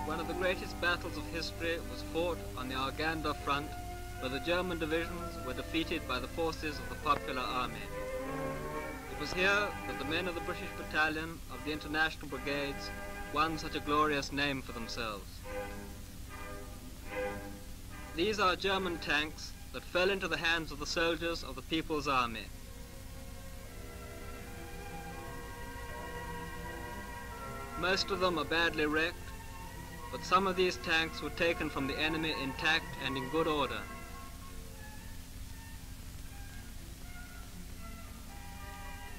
One of the greatest battles of history was fought on the Arganda front, where the German divisions were defeated by the forces of the Popular Army. It was here that the men of the British Battalion of the International Brigades won such a glorious name for themselves. These are German tanks that fell into the hands of the soldiers of the People's Army. Most of them are badly wrecked, but some of these tanks were taken from the enemy intact and in good order.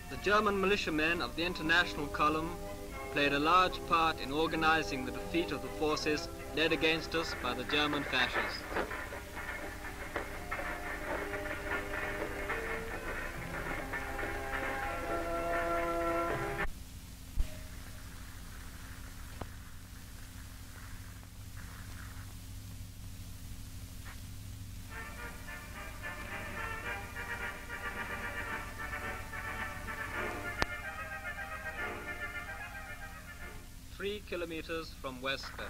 The German militiamen of the International Column played a large part in organizing the defeat of the forces led against us by the German fascists. Three kilometers from Huesca.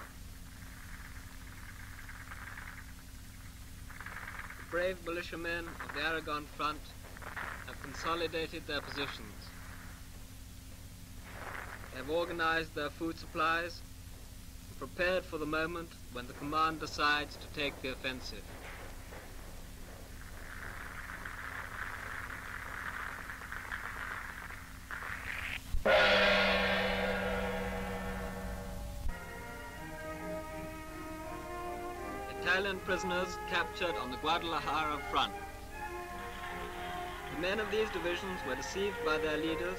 The brave militiamen of the Aragon front have consolidated their positions. They have organized their food supplies and prepared for the moment when the command decides to take the offensive. Italian prisoners captured on the Guadalajara front. The men of these divisions were deceived by their leaders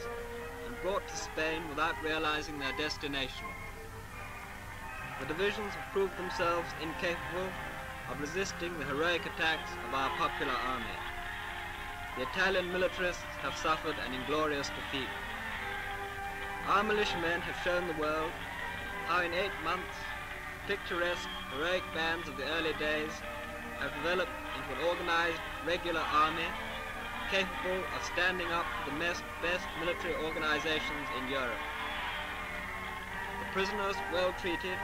and brought to Spain without realizing their destination. The divisions have proved themselves incapable of resisting the heroic attacks of our popular army. The Italian militarists have suffered an inglorious defeat. Our militiamen have shown the world how in 8 months picturesque, heroic bands of the early days have developed into an organized, regular army capable of standing up to the best military organizations in Europe. The prisoners, well treated,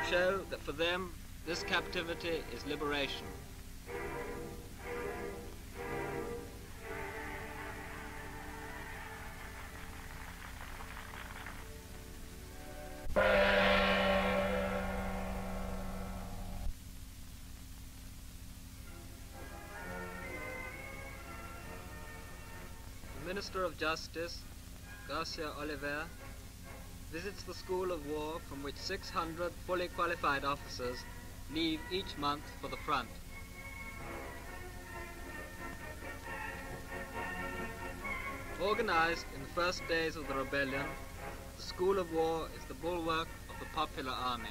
show that for them this captivity is liberation. The Minister of Justice, García Oliver, visits the School of War from which 600 fully qualified officers leave each month for the front. Organized in the first days of the rebellion, the School of War is the bulwark of the popular army.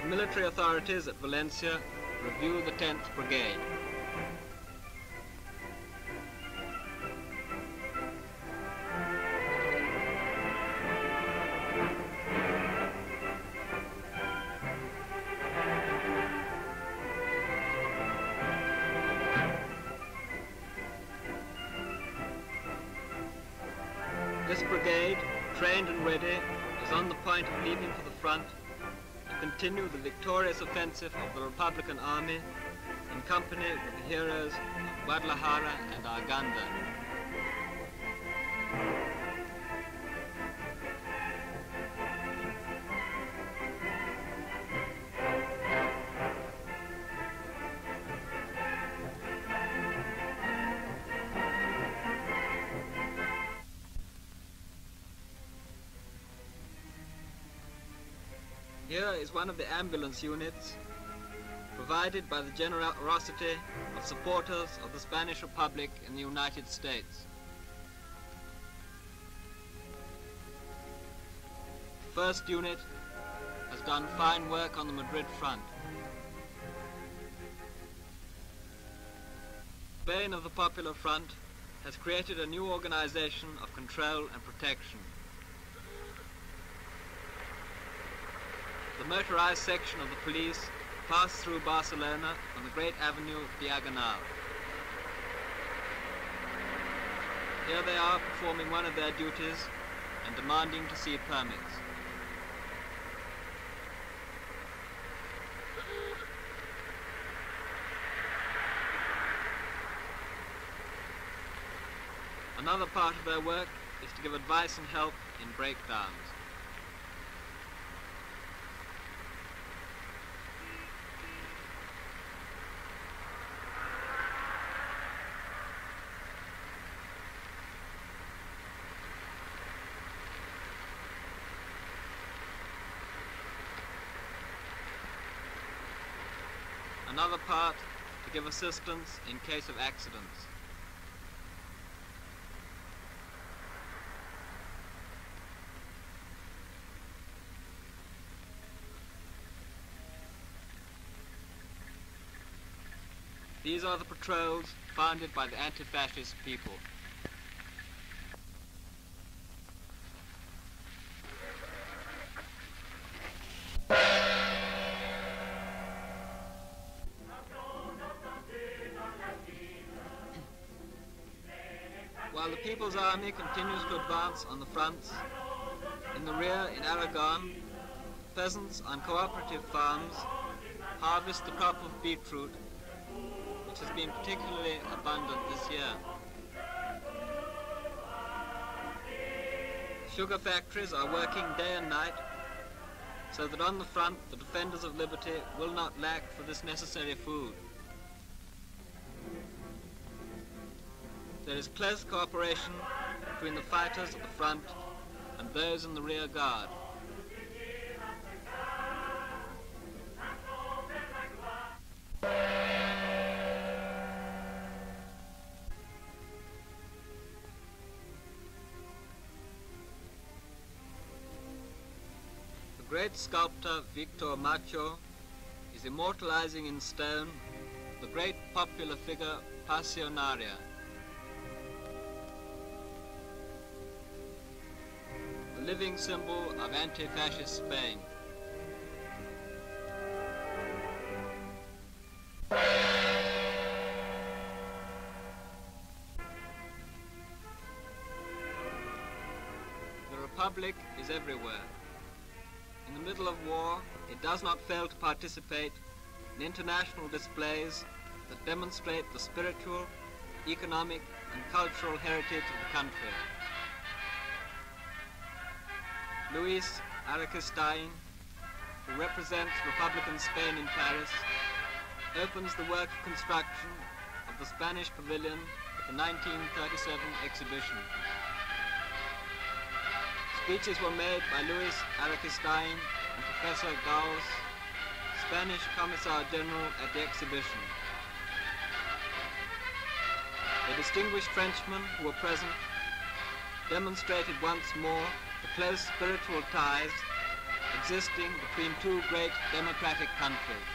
The military authorities at Valencia review the 10th Brigade. This brigade, trained and ready, is on the point of leaving for the front to continue the victorious offensive of the Republican Army in company with the heroes of Guadalajara and Arganda. Here is one of the ambulance units provided by the generosity of supporters of the Spanish Republic in the United States. The first unit has done fine work on the Madrid front. Spain of the Popular Front has created a new organization of control and protection. The motorized section of the police pass through Barcelona on the great avenue Diagonal. Here they are performing one of their duties and demanding to see permits. Another part of their work is to give advice and help in breakdowns. Another part to give assistance in case of accidents. These are the patrols founded by the anti-fascist people. While the People's Army continues to advance on the fronts, in the rear in Aragon, peasants on cooperative farms harvest the crop of beetroot, which has been particularly abundant this year. Sugar factories are working day and night, so that on the front the defenders of liberty will not lack for this necessary food. There is close cooperation between the fighters at the front and those in the rear guard. The great sculptor Victorio Macho is immortalizing in stone the great popular figure Passionaria. The living symbol of anti-fascist Spain. The Republic is everywhere. In the middle of war, it does not fail to participate in international displays that demonstrate the spiritual, economic, and cultural heritage of the country. Luís Araquistain, who represents Republican Spain in Paris, opens the work of construction of the Spanish pavilion at the 1937 exhibition. Speeches were made by Luís Araquistain and Professor Gaos, Spanish Commissar General at the exhibition. The distinguished Frenchmen who were present demonstrated once more the close spiritual ties existing between two great democratic countries.